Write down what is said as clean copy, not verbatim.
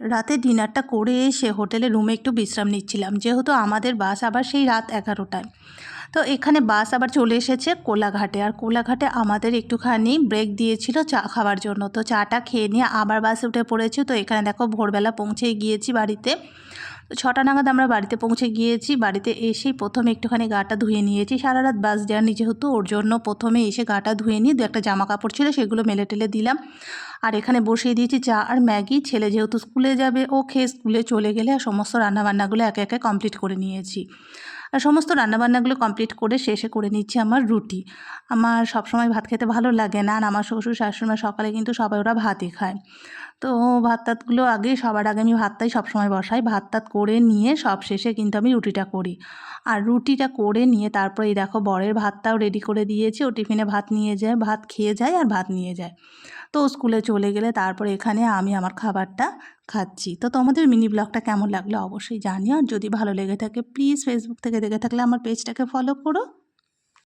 রাতে ডিনারটা করে এসে হোটেলে রুমে একটু বিশ্রাম নিচ্ছিলাম, যেহেতু আমাদের বাস আবার সেই রাত 11টায়। তো এখানে বাস আবার চলে এসেছে কোলাঘাটে, আর কোলাঘাটে আমাদের একটুখানি ব্রেক দিয়েছিল চা খাওয়ার জন্য। তো চাটা খেয়ে নিয়ে আবার বাসে উঠে পড়েছি। তো এখানে দেখো ভোরবেলা পৌঁছেই গিয়েছি বাড়িতে। তো 6টা নাগাদ আমরা বাড়িতে পৌঁছে গিয়েছি। বাড়িতে এসেই প্রথমে একটুখানি গাটা ধুয়ে নিয়েছি, সারা রাত বাস জার্নি যেহেতু, ওর জন্য প্রথমে এসে গাটা ধুয়ে নিয়ে 2-একটা জামা কাপড় ছিল সেগুলো মেলে টেলে দিলাম। আর এখানে বসিয়ে দিয়েছি চা আর ম্যাগি। ছেলে যেহেতু স্কুলে যাবে, ও খেয়ে স্কুলে চলে গেলে আর সমস্ত রান্নাবান্নাগুলো একে একে কমপ্লিট করে নিয়েছি। আর সমস্ত রান্নাবান্নাগুলো কমপ্লিট করে শেষে করে নিচ্ছি আমার রুটি। আমার সবসময় ভাত খেতে ভালো লাগে না, আর আমার শ্বশুর শাশুড়িমা সকালে কিন্তু সবাই ওরা ভাতই খায়। তো ভাত টাতগুলো আগে, সবার আগে আমি ভাতটাই সবসময় বসাই। ভাত টাত করে নিয়ে সব শেষে কিন্তু আমি রুটিটা করি। আর রুটিটা করে নিয়ে তারপর এই দেখো বরের ভাতটাও রেডি করে দিয়েছি। ও টিফিনে ভাত নিয়ে যায়, ভাত খেয়ে যায় আর ভাত নিয়ে যায়। তো ও স্কুলে চলে গেলে তারপরে এখানে আমি আমার খাবারটা খাচ্ছি। তো তোমাদের মিনি ব্লগটা কেমন লাগলো অবশ্যই জানিও। আর যদি ভালো লেগে থাকে প্লিজ ফেসবুক থেকে দেখে থাকলে আমার পেজটাকে ফলো করো।